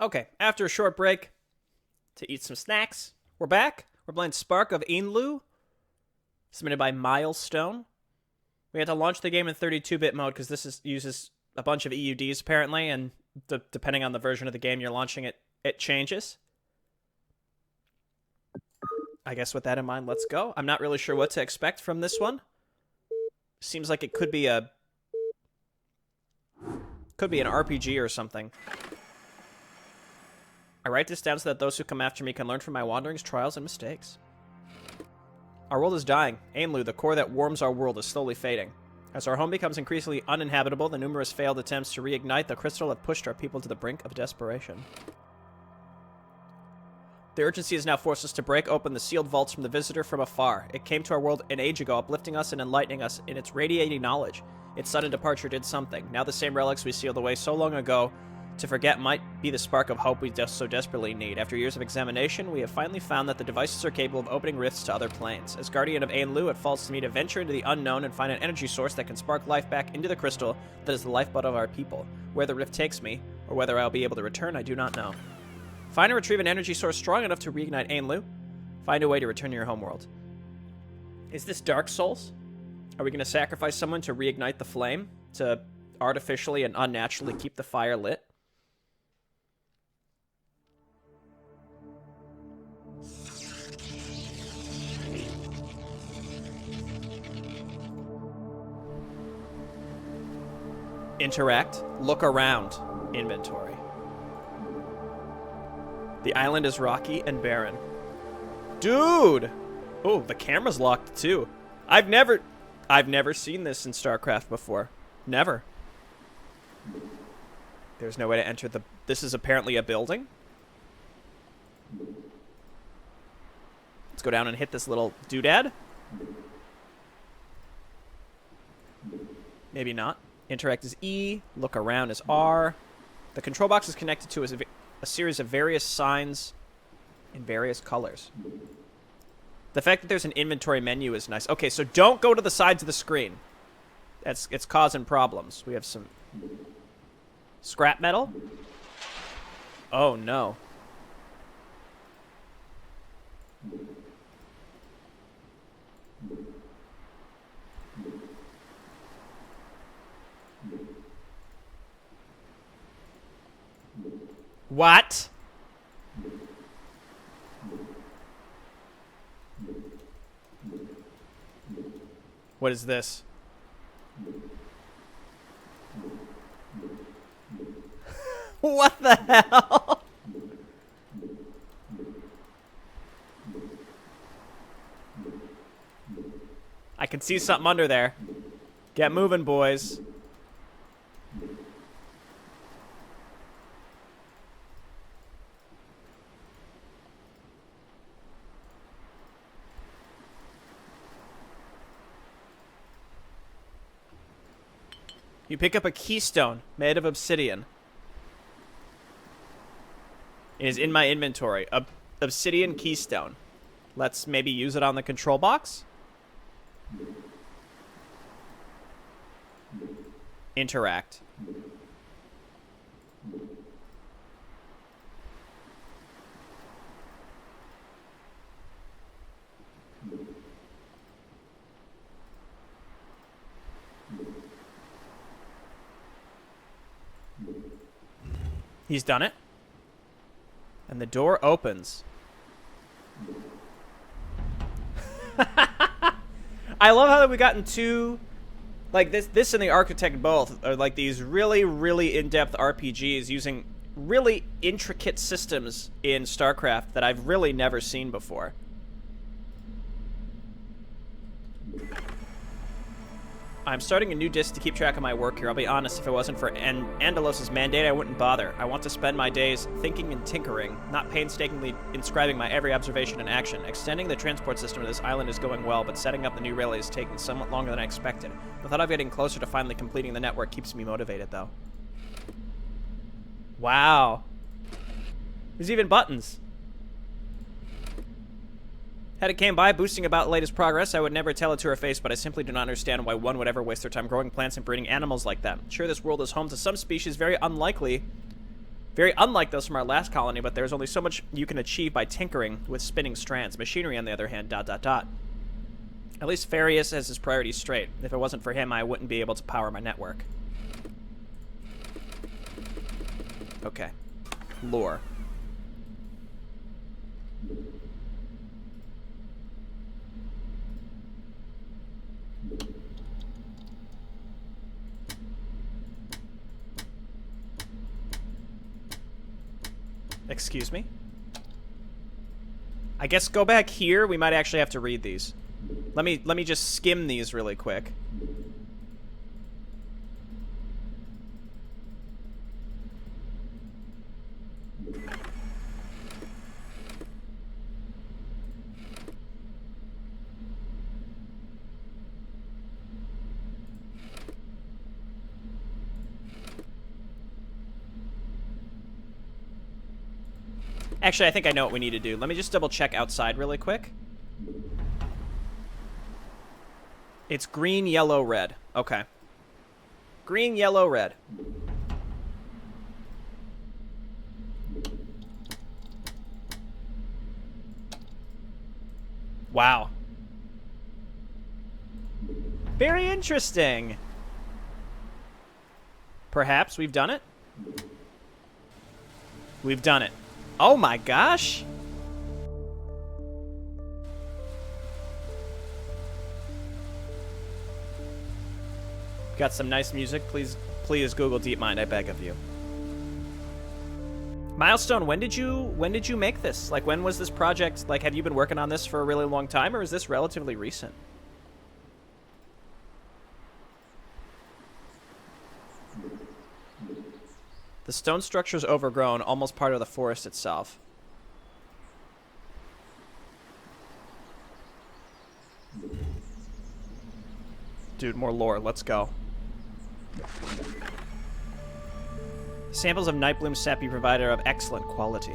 Okay, after a short break to eat some snacks, we're back. We're playing Spark of Ean'lu, submitted by Milestone. We had to launch the game in 32-bit mode because uses a bunch of EUDs apparently, and depending on the version of the game you're launching, it changes. I guess with that in mind, let's go. I'm not really sure what to expect from this one. Seems like it could be an RPG or something. I write this down so that those who come after me can learn from my wanderings, trials, and mistakes. Our world is dying. Ean'lu, the core that warms our world, is slowly fading. As our home becomes increasingly uninhabitable, the numerous failed attempts to reignite the crystal have pushed our people to the brink of desperation. The urgency has now forced us to break open the sealed vaults from the visitor from afar. It came to our world an age ago, uplifting us and enlightening us in its radiating knowledge. Its sudden departure did something. Now the same relics we sealed away so long ago to forget might be the spark of hope we just so desperately need. After years of examination, we have finally found that the devices are capable of opening rifts to other planes. As guardian of Ean'lu, it falls to me to venture into the unknown and find an energy source that can spark life back into the crystal that is the lifeblood of our people. Where the rift takes me, or whether I'll be able to return, I do not know. Find and retrieve an energy source strong enough to reignite Ean'lu. Find a way to return to your homeworld. Is this Dark Souls? Are we going to sacrifice someone to reignite the flame? To artificially and unnaturally keep the fire lit? Interact. Look around. Inventory. The island is rocky and barren. Dude! Oh, the camera's locked too. I've never seen this in StarCraft before. Never. There's no way to enter the... This is apparently a building. Let's go down and hit this little doodad. Maybe not. Interact is E. Look around is R. The control box is connected to a series of various signs in various colors. The fact that there's an inventory menu is nice. Okay, so don't go to the sides of the screen. It's causing problems. We have some scrap metal. Oh, no. What? What is this? What the hell? I can see something under there. Get moving, boys. You pick up a keystone made of obsidian. It is in my inventory. A obsidian keystone. Let's maybe use it on the control box. Interact. He's done it. And the door opens. I love how we got into like this and the Architect both are like these really, really in-depth RPGs using really intricate systems in StarCraft that I've really never seen before. I'm starting a new disc to keep track of my work here. I'll be honest, if it wasn't for Andalos' mandate, I wouldn't bother. I want to spend my days thinking and tinkering, not painstakingly inscribing my every observation and action. Extending the transport system to this island is going well, but setting up the new relay is taking somewhat longer than I expected. The thought of getting closer to finally completing the network keeps me motivated, though. Wow. There's even buttons. Had it came by boosting about the latest progress, I would never tell it to her face, but I simply do not understand why one would ever waste their time growing plants and breeding animals like that. Sure, this world is home to some species very unlikely Very unlike those from our last colony, but there's only so much you can achieve by tinkering with spinning strands. Machinery, on the other hand, ... At least Farius has his priorities straight. If it wasn't for him, I wouldn't be able to power my network. Okay. Lore. Excuse me? I guess go back here. We might actually have to read these. Let me just skim these really quick. Actually, I think I know what we need to do. Let me just double check outside really quick. It's green, yellow, red. Okay. Green, yellow, red. Wow. Very interesting. Perhaps we've done it? We've done it. Oh my gosh. Got some nice music. Please Google DeepMind, I beg of you. Milestone, when did you make this? Like, when was this project? Like, have you been working on this for a really long time, or is this relatively recent? The stone structure is overgrown, almost part of the forest itself. Dude, more lore. Let's go. Samples of Nightbloom sap you provided are of excellent quality.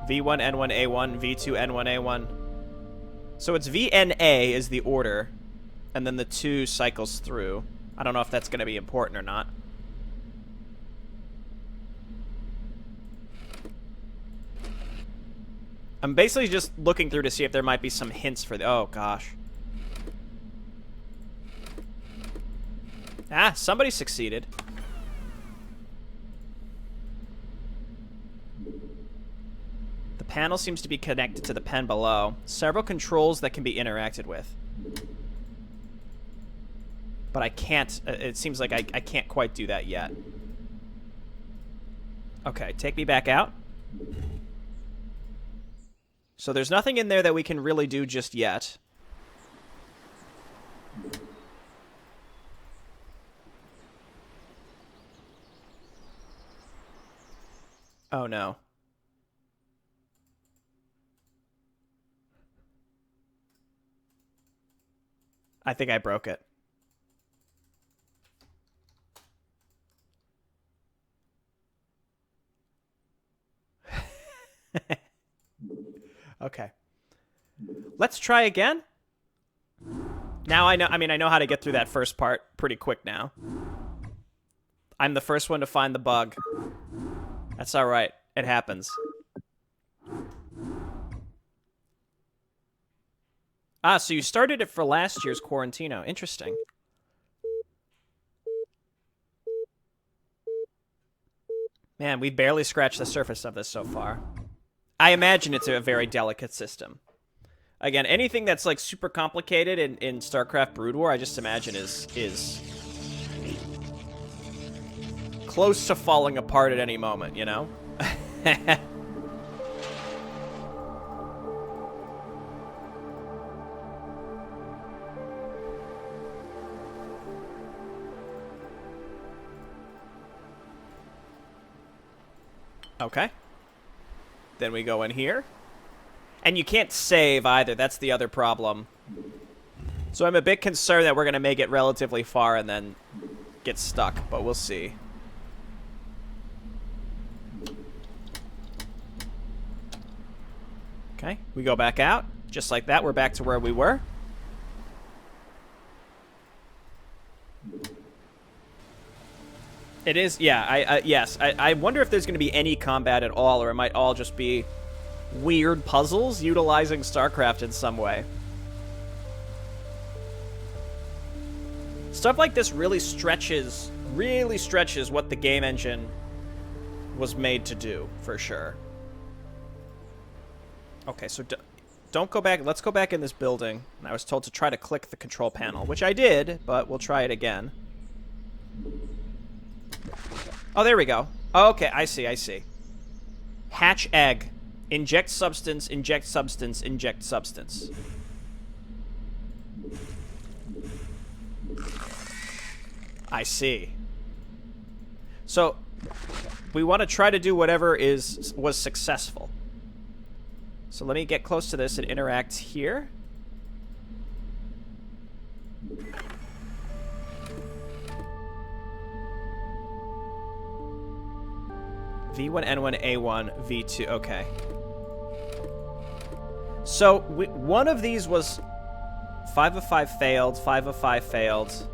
V1, N1, A1, V2, N1, A1. So it's VNA is the order, and then the 2 cycles through. I don't know if that's going to be important or not. I'm basically just looking through to see if there might be some hints for the... Oh, gosh. Ah, somebody succeeded. The panel seems to be connected to the pen below. Several controls that can be interacted with. But I can't... It seems like I can't quite do that yet. Okay, take me back out. So there's nothing in there that we can really do just yet. Oh no. I think I broke it. Okay. Let's try again. Now I know, I know how to get through that first part pretty quick now. I'm the first one to find the bug. That's all right. It happens. Ah, so you started it for last year's Quarantino. Interesting. Man, we barely scratched the surface of this so far. I imagine it's a very delicate system. Again, anything that's like super complicated in StarCraft Brood War, I just imagine is close to falling apart at any moment, you know? Okay. Then we go in here. And you can't save either. That's the other problem. So I'm a bit concerned that we're going to make it relatively far and then get stuck. But we'll see. Okay. We go back out. Just like that, we're back to where we were. It is, yeah, yes. I wonder if there's going to be any combat at all, or it might all just be weird puzzles utilizing StarCraft in some way. Stuff like this really stretches what the game engine was made to do, for sure. Okay, so don't go back. Let's go back in this building. And I was told to try to click the control panel, which I did, but we'll try it again. Oh, there we go. Oh, okay, I see. Hatch egg. Inject substance, inject substance, inject substance. I see. So, we want to try to do whatever was successful. So let me get close to this and interact here. V1, N1, A1, V2. Okay. So one of these was 5 of 5 failed, 5 of 5 failed.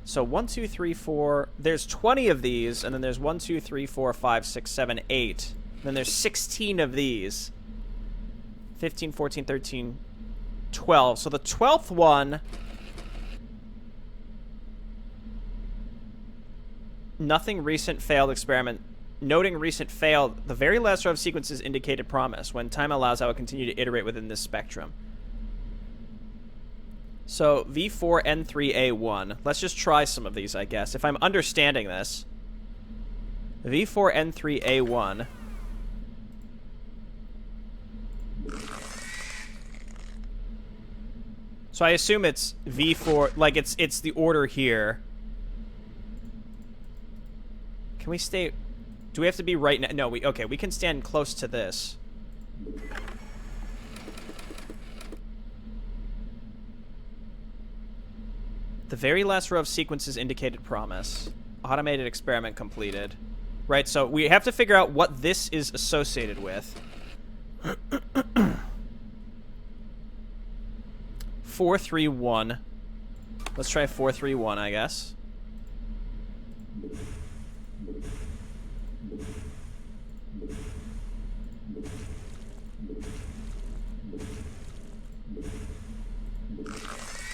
So 1, 2, 3, 4. There's 20 of these, and then there's 1, 2, 3, 4, 5, 6, 7, 8. Then there's 16 of these. 15, 14, 13, 12. So the 12th one, nothing recent failed experiment. Noting recent failed, the very last row of sequences indicated promise. When time allows, I will continue to iterate within this spectrum. So, V4, N3, A1. Let's just try some of these, I guess. If I'm understanding this. V4, N3, A1. So I assume it's V4, like it's the order here. Can we stay... Do we have to be right now? No, okay, we can stand close to this. The very last row of sequences indicated promise. Automated experiment completed. Right, so we have to figure out what this is associated with. 4, 3, 1. Let's try 4, 3, 1, I guess.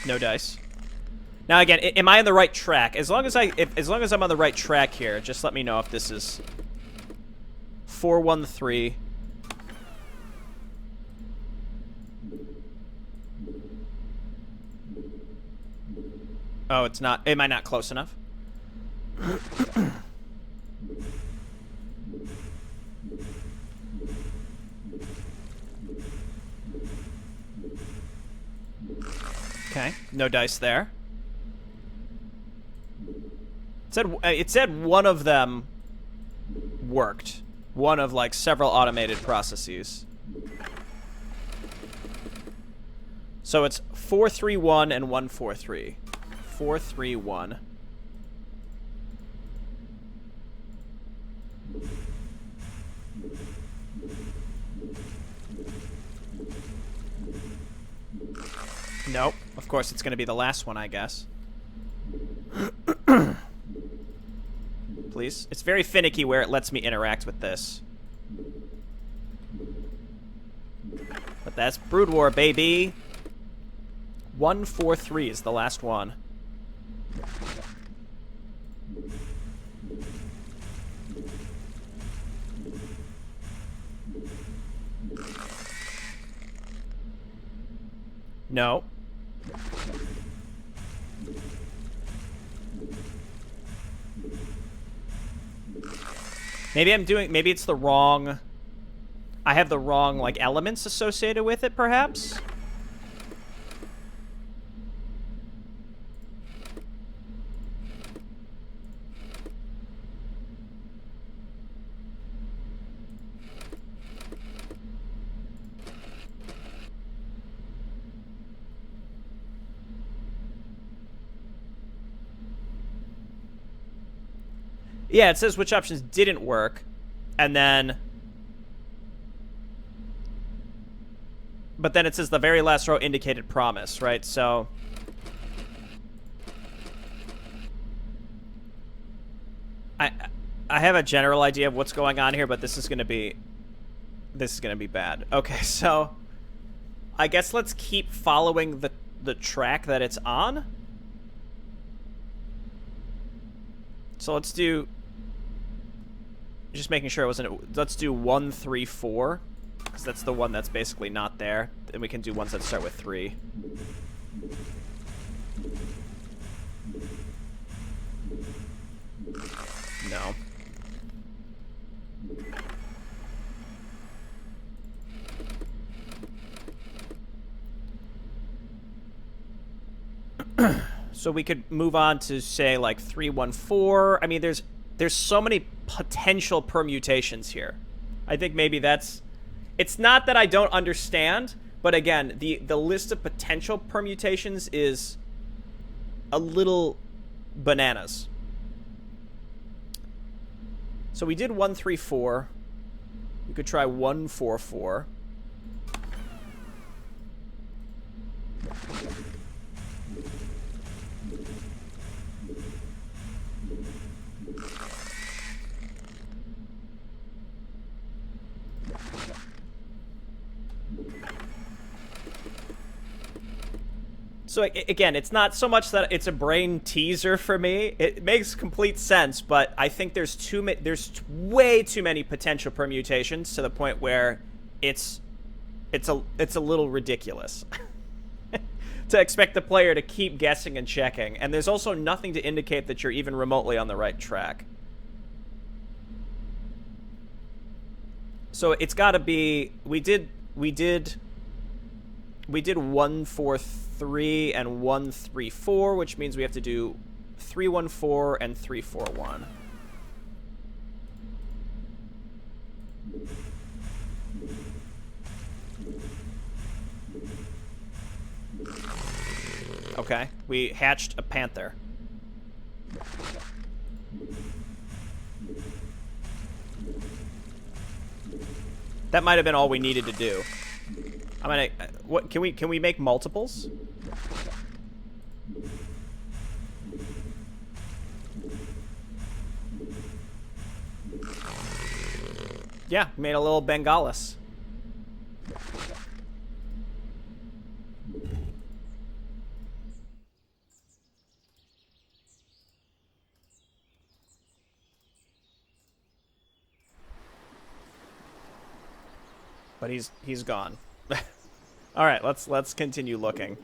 No dice. Now again, am I on the right track? As long as I'm on the right track here, just let me know if this is 4, 1, 3. Oh, it's not. Am I not close enough? Okay, no dice there. It said one of them worked. One of, like, several automated processes. So it's 4, 3, 1 and 1, 4, 3. 4, 3, 1. Nope. Of course, it's going to be the last one, I guess. Please. It's very finicky where it lets me interact with this. But that's Brood War, baby. 1, 4, 3 is the last one. No. Maybe it's the wrong... I have the wrong, like, elements associated with it, perhaps? Yeah, it says which options didn't work, and then... But then it says the very last row indicated promise, right? So... I have a general idea of what's going on here, but this is gonna be bad. Okay, so I guess let's keep following the track that it's on. So let's do, just making sure it wasn't, let's do 1, 3, 4, because that's the one that's basically not there. And we can do ones that start with 3. No. So we could move on to, say, like 3, 1, 4. I mean, there's so many potential permutations here. I think maybe that's... It's not that I don't understand, but again, the list of potential permutations is a little bananas. So we did 1, 3, 4. We could try 1, 4, 4. So again, it's not so much that it's a brain teaser for me. It makes complete sense, but I think there's way too many potential permutations to the point where it's a little ridiculous to expect the player to keep guessing and checking. And there's also nothing to indicate that you're even remotely on the right track. So it's got to be, we did 1, 4, 3 and 1, 3, 4, which means we have to do 3, 1, 4 and 3, 4, 1. Okay, we hatched a panther. That might have been all we needed to do. I'm gonna. What can we make multiples? Yeah, made a little Bengalis. But he's gone. All right, let's continue looking.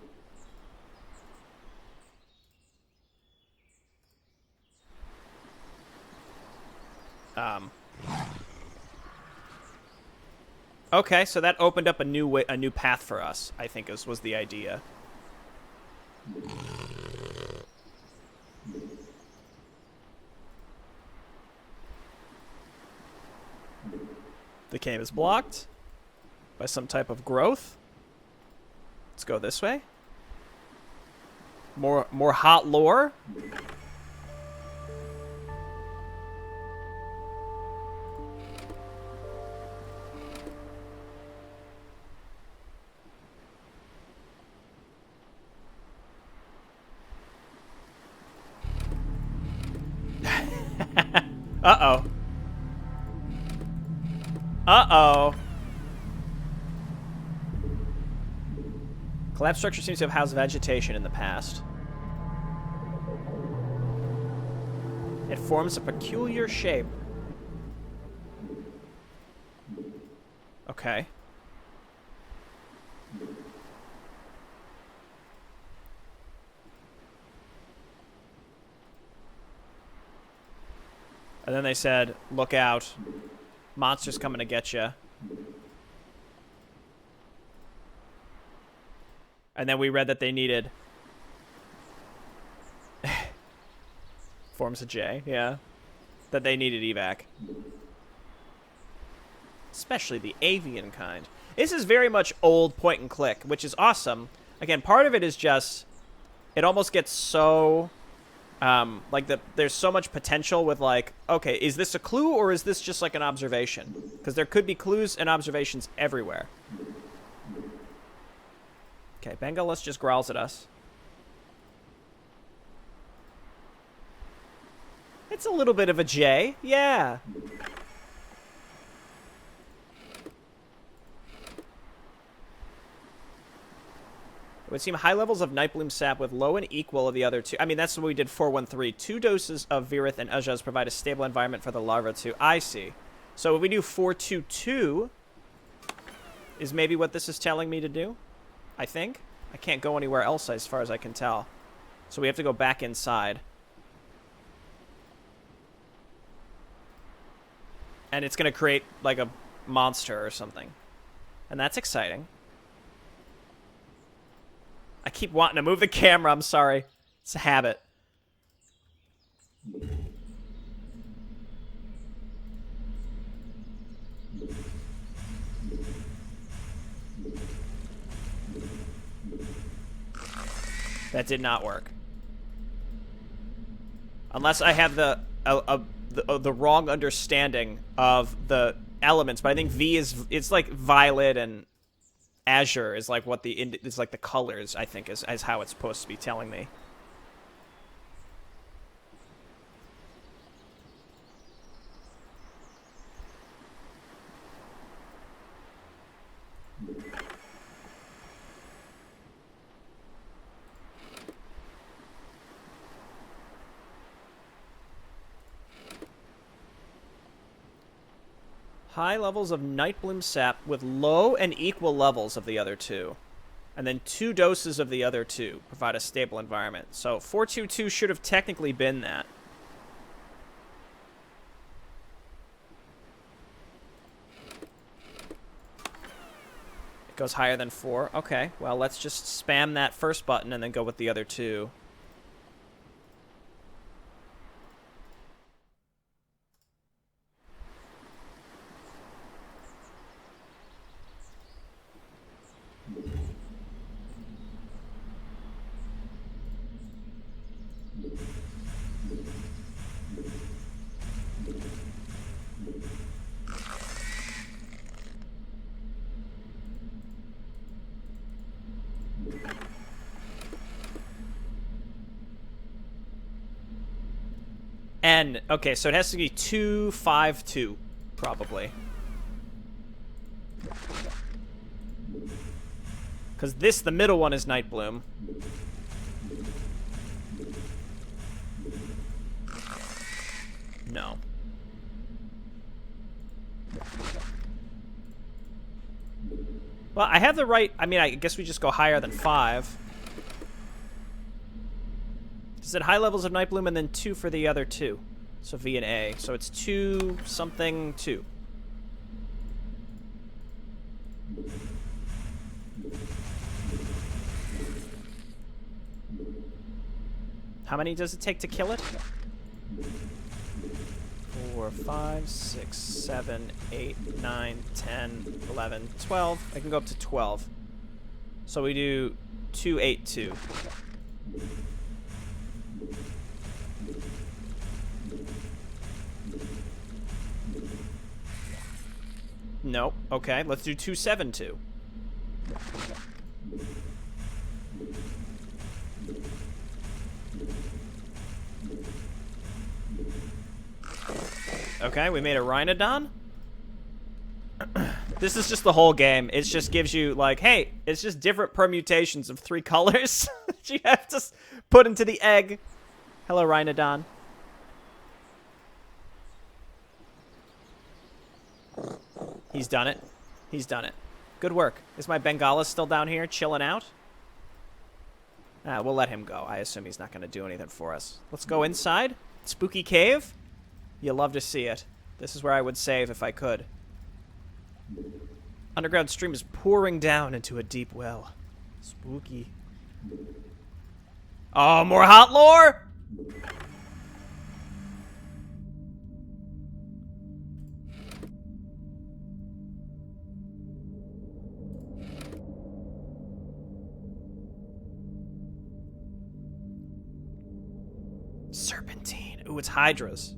Okay, so that opened up a new path for us, I think was the idea. The cave is blocked by some type of growth. Let's go this way. More hot lore. Uh-oh. Uh-oh. Collapsed structure seems to have housed vegetation in the past. It forms a peculiar shape. Okay. And then they said, look out. Monsters coming to get you. And then we read that they needed... Forms a J, yeah. That they needed evac. Especially the avian kind. This is very much old point and click, which is awesome. Again, part of it is just... It almost gets so... there's so much potential with, like, okay, is this a clue or is this just, like, an observation? Because there could be clues and observations everywhere. Okay, Bengalis just growls at us. It's a little bit of a J, yeah. It would seem high levels of Nightbloom sap with low and equal of the other two. I mean, that's what we did 413. 2 doses of Virith and Ujaz provide a stable environment for the larva too. I see. So if we do 422 is maybe what this is telling me to do, I think. I can't go anywhere else as far as I can tell. So we have to go back inside. And it's going to create like a monster or something. And that's exciting. I keep wanting to move the camera, I'm sorry. It's a habit. That did not work. Unless I have the wrong understanding of the elements, but I think V is, it's like violet and azure is like what is like the colors, I think, is how it's supposed to be telling me. High levels of Nightbloom sap with low and equal levels of the other two. And then 2 doses of the other two provide a stable environment. So 422 should have technically been that. It goes higher than 4. Okay, well, let's just spam that first button and then go with the other two. And, okay, so it has to be 252, probably. Because this, the middle one, is Nightbloom. No. Well, I have the right... I mean, I guess we just go higher than 5. Is it high levels of Nightbloom and then 2 for the other two? So V and A. So it's 2 something 2. How many does it take to kill it? 4, 5, 6, 7, 8, 9, 10, 11, 12. I can go up to 12. So we do 2, 8, 2. Nope. Okay, let's do 272. Okay, we made a Rhinodon. This is just the whole game. It just gives you, like, hey, it's just different permutations of 3 colors that you have to put into the egg. Hello, Rhinodon. He's done it. He's done it. Good work. Is my Bengala still down here chilling out? We'll let him go. I assume he's not going to do anything for us. Let's go inside. Spooky cave. You'll love to see it. This is where I would save if I could. Underground stream is pouring down into a deep well. Spooky. Oh, more hot lore? Serpentine. Ooh, it's Hydras.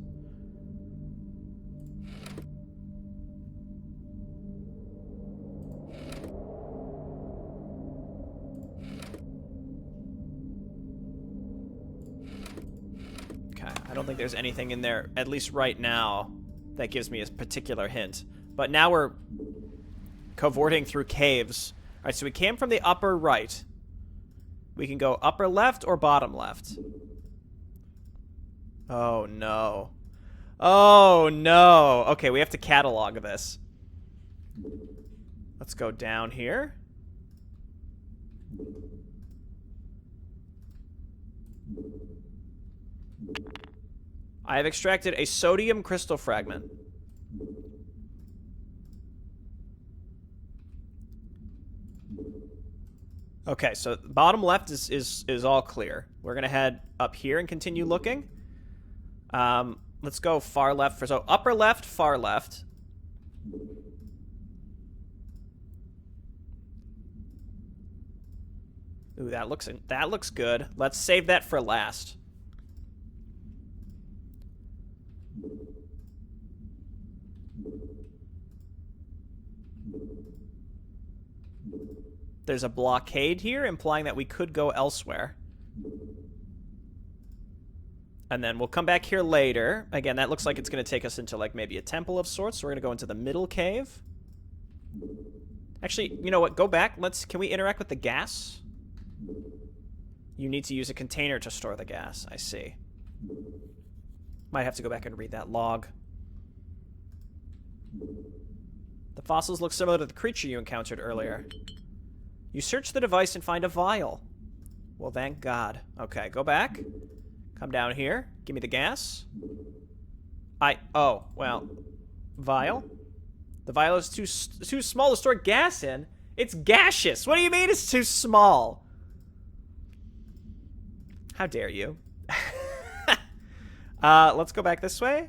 I don't think there's anything in there, at least right now, that gives me a particular hint. But now we're cavorting through caves. All right, so we came from the upper right. We can go upper left or bottom left. Oh, no. Oh, no. Okay, we have to catalog this. Let's go down here. I have extracted a sodium crystal fragment. Okay, so bottom left is all clear. We're gonna head up here and continue looking. Let's go far left for so upper left, far left. Ooh, that looks good. Let's save that for last. There's a blockade here, implying that we could go elsewhere. And then we'll come back here later. Again, that looks like it's going to take us into, like, maybe a temple of sorts. So we're going to go into the middle cave. Actually, you know what? Go back. Can we interact with the gas? You need to use a container to store the gas. I see. Might have to go back and read that log. The fossils look similar to the creature you encountered earlier. You search the device and find a vial. Well, thank God. Okay, go back. Come down here. Give me the gas. Oh, well. Vial? The vial is too small to store gas in. It's gaseous. What do you mean it's too small? How dare you? Let's go back this way.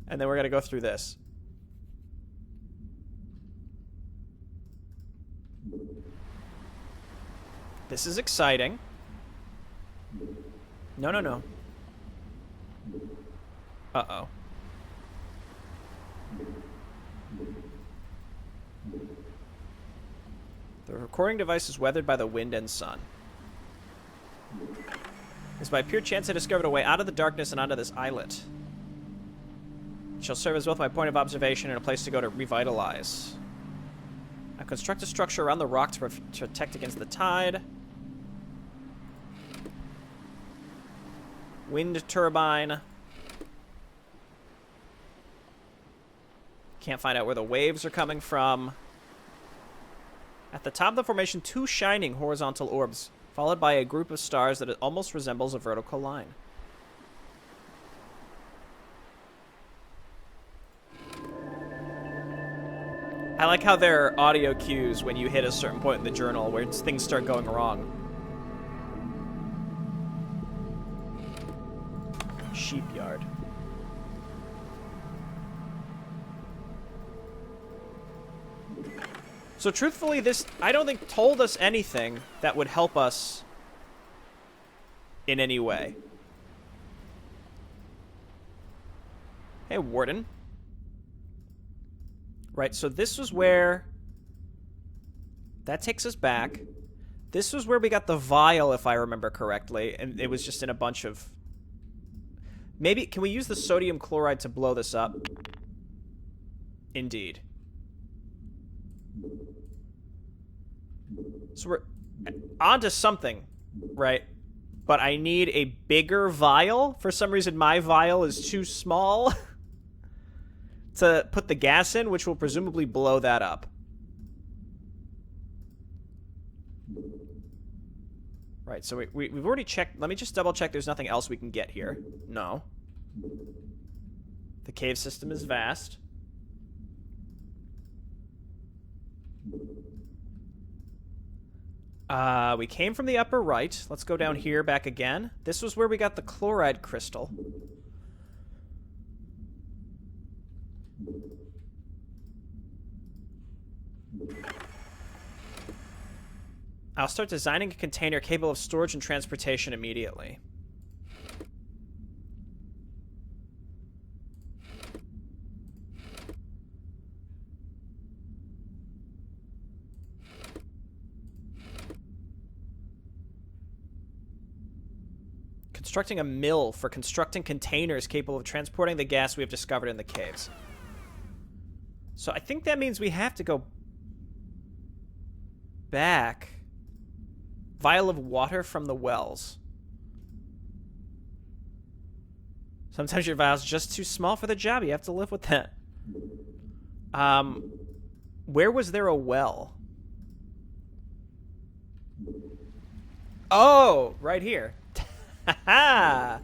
And then we're going to go through this. This is exciting. No, no, no. Uh-oh. The recording device is weathered by the wind and sun. It's by pure chance I discovered a way out of the darkness and onto this islet. It shall serve as both my point of observation and a place to go to revitalize. I construct a structure around the rock to protect against the tide. Wind turbine. Can't find out where the waves are coming from. At the top of the formation, 2 shining horizontal orbs, followed by a group of stars that almost resembles a vertical line. I like how there are audio cues when you hit a certain point in the journal where things start going wrong. Sheepyard. So truthfully, this, I don't think, told us anything that would help us in any way. Hey, Warden. Right, so this was where... That takes us back. This was where we got the vial, if I remember correctly, and it was just in a bunch of... Maybe, can we use the sodium chloride to blow this up? Indeed. So we're onto something, right? But I need a bigger vial. For some reason, my vial is too small to put the gas in, which will presumably blow that up. Right, so we've already checked. Let me just double check there's nothing else we can get here. No. The cave system is vast. We came from the upper right. Let's go down here back again. This was where we got the chloride crystal. I'll start designing a container capable of storage and transportation immediately. Constructing a mill for constructing containers capable of transporting the gas we have discovered in the caves. So I think that means we have to go back. Vial of water from the wells. Sometimes your vial's just too small for the job. You have to live with that. Where was there a well? Oh, right here. Ha!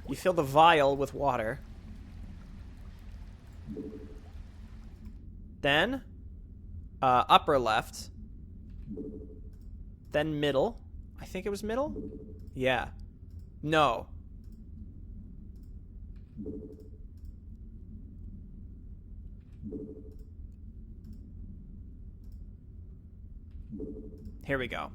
You fill the vial with water. Then, upper left. Then middle. I think it was middle? Yeah. No. Here we go.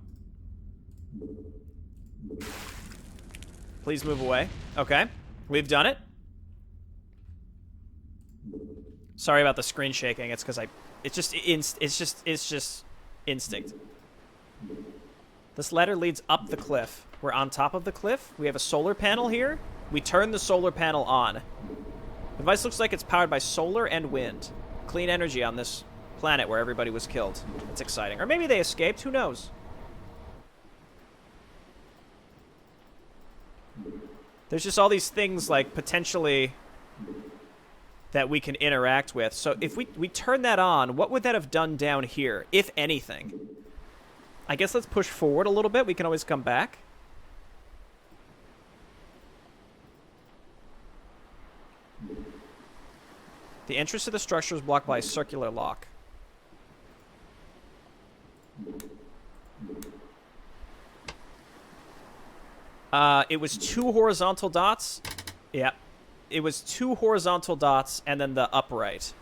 Please move away. Okay. We've done it. Sorry about the screen shaking. It's because it's just instinct. This ladder leads up the cliff. We're on top of the cliff. We have a solar panel here. We turn the solar panel on. The device looks like it's powered by solar and wind. Clean energy on this planet where everybody was killed. It's exciting. Or maybe they escaped. Who knows? There's just all these things, like, potentially that we can interact with. So if we turn that on, what would that have done down here, if anything? I guess let's push forward a little bit. We can always come back. The entrance to the structure is blocked by a circular lock. It was 2 horizontal dots. Yeah. It was 2 horizontal dots and then the upright.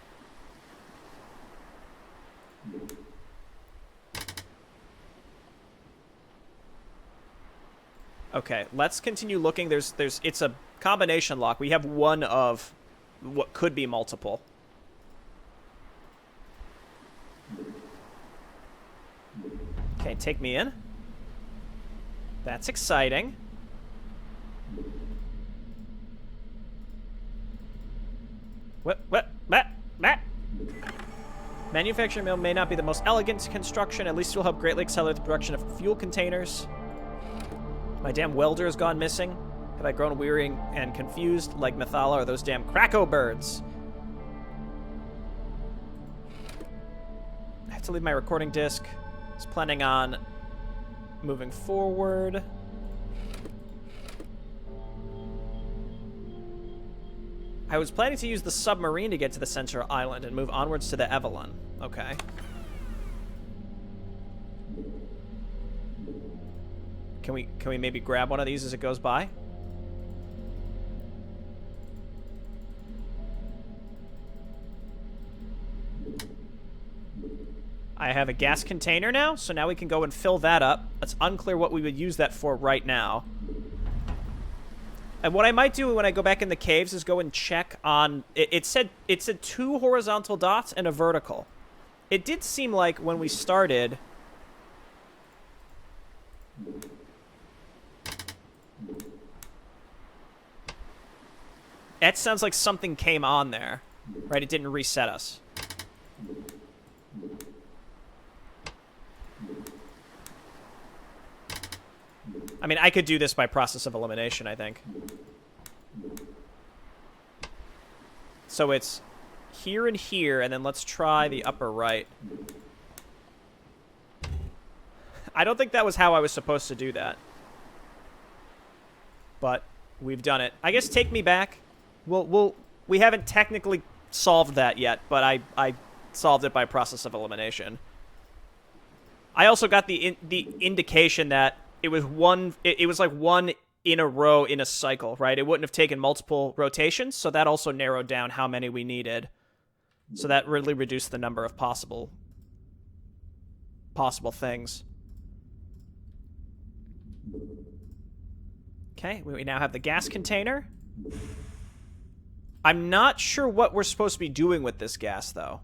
Okay, let's continue looking. It's a combination lock. We have one of what could be multiple. Okay, take me in. That's exciting. What? Manufacturing mill may not be the most elegant construction. At least it will help greatly accelerate the production of fuel containers. My damn welder has gone missing. Have I grown weary and confused like Methala or those damn Krakow birds? I have to leave my recording disc. I was planning on moving forward. I was planning to use the submarine to get to the central island and move onwards to the Evelyn. Okay. Can we maybe grab one of these as it goes by? I have a gas container now, so now we can go and fill that up. It's unclear what we would use that for right now. And what I might do when I go back in the caves is go and check on... It said 2 horizontal dots and a vertical. It did seem like when we started... That sounds like something came on there. Right? It didn't reset us. I mean, I could do this by process of elimination, I think. So it's here and here, and then let's try the upper right. I don't think that was how I was supposed to do that. But we've done it. I guess take me back. We haven't technically solved that yet, but I solved it by process of elimination. I also got the indication that it was it was like one in a row in a cycle, right? It wouldn't have taken multiple rotations, so that also narrowed down how many we needed. So that really reduced the number of possible things. Okay, we now have the gas container. I'm not sure what we're supposed to be doing with this gas, though.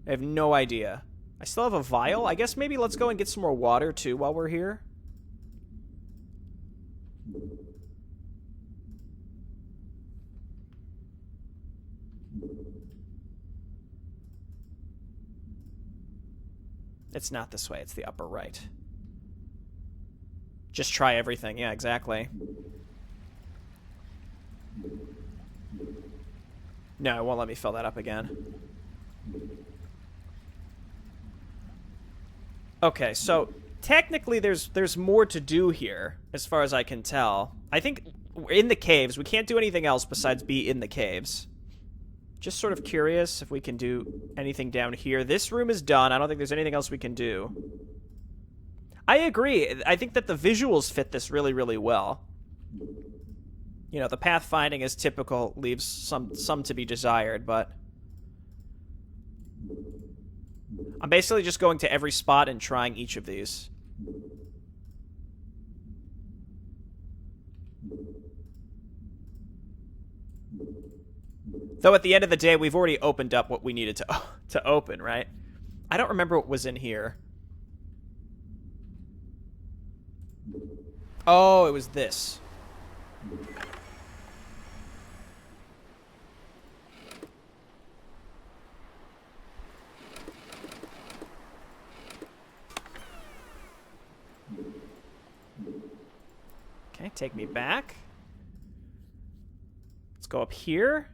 I have no idea. I still have a vial. I guess maybe let's go and get some more water, too, while we're here. It's not this way. It's the upper right. Just try everything. Yeah, exactly. No, it won't let me fill that up again. Okay, so technically there's more to do here, as far as I can tell. I think we're in the caves. We can't do anything else besides be in the caves. Just sort of curious if we can do anything down here. This room is done. I don't think there's anything else we can do. I agree. I think that the visuals fit this really, really well. You know, the pathfinding, as typical, leaves some to be desired, but I'm basically just going to every spot and trying each of these. Though at the end of the day, we've already opened up what we needed to open, right? I don't remember what was in here. Oh, it was this. Okay, take me back. Let's go up here.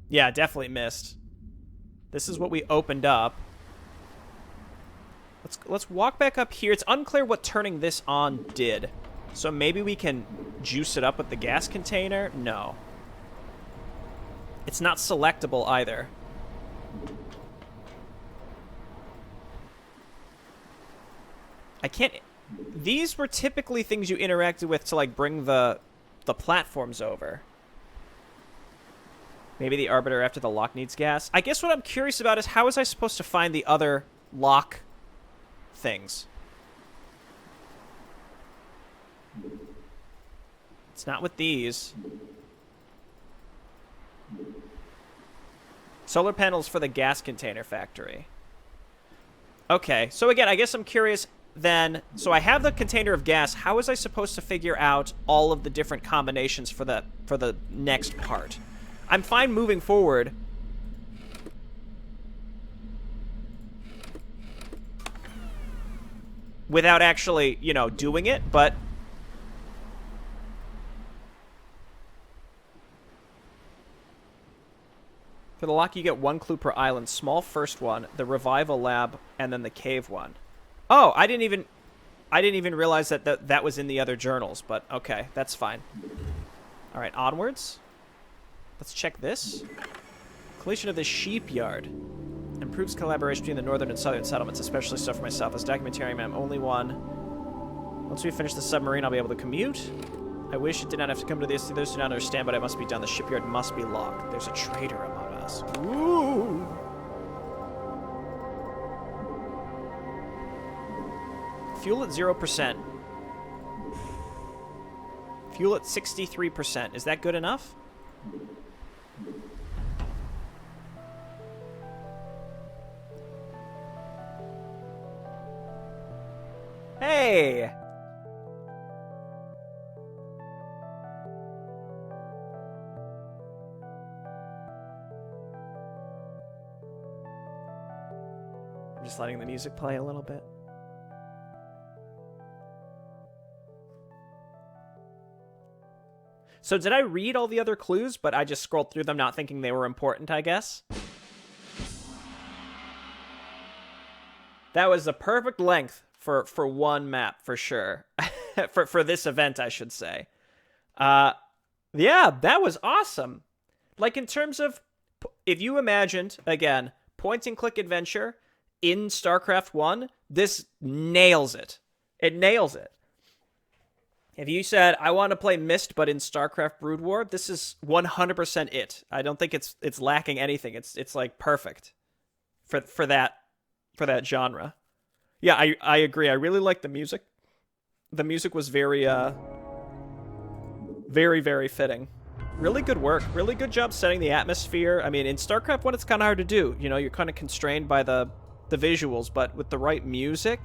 Yeah, definitely missed. This is what we opened up. Let's walk back up here. It's unclear what turning this on did. So maybe we can juice it up with the gas container? No. It's not selectable either. I can't... These were typically things you interacted with to, like, bring the platforms over. Maybe the arbiter after the lock needs gas. I guess what I'm curious about is how was I supposed to find the other lock things? It's not with these. Solar panels for the gas container factory. Okay, so again, I guess I'm curious then. So I have the container of gas. How was I supposed to figure out all of the different combinations for the next part? I'm fine moving forward. Without actually, you know, doing it, but... For the lock, you get 1 clue per island. Small first one, the revival lab, and then the cave one. Oh, I didn't even realize that was in the other journals, but okay, that's fine. All right, onwards. Let's check this. Completion of the sheep yard. Improves collaboration between the northern and southern settlements, especially so for myself. As documentarian, I'm only one. Once we finish the submarine, I'll be able to commute. I wish it did not have to come to this. Those do not understand, but it must be done. The shipyard must be locked. There's a traitor among us. Woo! Fuel at 0%. Fuel at 63%. Is that good enough? Hey! I'm just letting the music play a little bit. So did I read all the other clues, but I just scrolled through them not thinking they were important, I guess? That was the perfect length for one map, for sure. for this event, I should say. Yeah, that was awesome. Like, in terms of... If you imagined, again, point-and-click adventure in StarCraft 1, this nails it. It nails it. If you said, I want to play Myst, but in StarCraft Brood War, this is 100% it. I don't think it's lacking anything. It's like perfect for that genre. Yeah, I agree. I really like the music. The music was very very, very fitting. Really good work. Really good job setting the atmosphere. I mean, in StarCraft 1, it's kind of hard to do. You know, you're kind of constrained by the visuals, but with the right music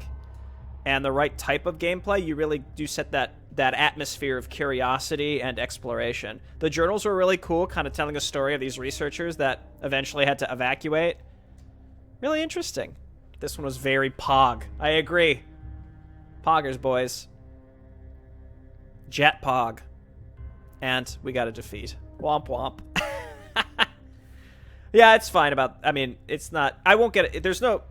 and the right type of gameplay, you really do set that that atmosphere of curiosity and exploration. The journals were really cool, kind of telling a story of these researchers that eventually had to evacuate. Really interesting. This one was very Pog. I agree. Poggers, boys. Jet Pog. And we got a defeat. Womp womp. Yeah, it's fine about... I mean, it's not... I won't get it. There's no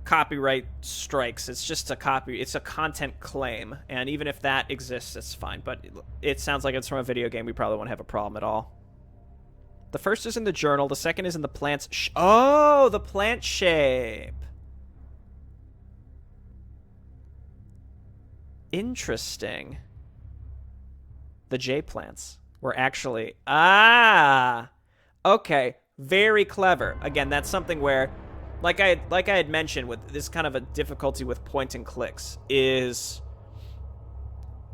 copyright strikes. It's just a copy... It's a content claim. And even if that exists, it's fine. But it sounds like it's from a video game. We probably won't have a problem at all. The first is in the journal. The second is in the plant's... Oh, the plant shape. Interesting. The J plants were actually... Ah! Okay. Very clever. Again, that's something where, like I had mentioned, with this kind of a difficulty with point and clicks, is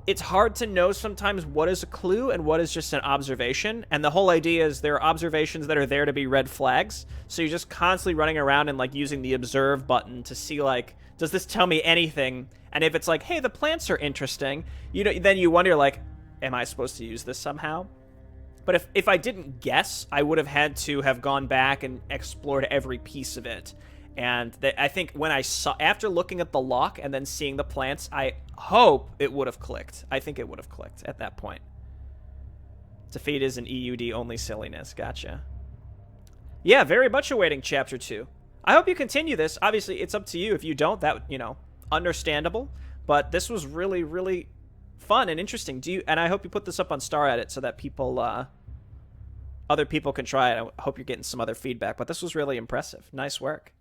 it's hard to know sometimes what is a clue and what is just an observation. And the whole idea is there are observations that are there to be red flags. So you're just constantly running around and like using the observe button to see like, does this tell me anything? And if it's like, hey, the plants are interesting, you know, then you wonder like, am I supposed to use this somehow? But if I didn't guess, I would have had to have gone back and explored every piece of it. And I think when I saw, after looking at the lock and then seeing the plants, I hope it would have clicked. I think it would have clicked at that point. Defeat is an EUD-only silliness. Gotcha. Yeah, very much awaiting Chapter 2. I hope you continue this. Obviously, it's up to you. If you don't, that, you know, understandable. But this was really, really fun and interesting. And I hope you put this up on StarEdit so that people... other people can try it. I hope you're getting some other feedback, but this was really impressive. Nice work.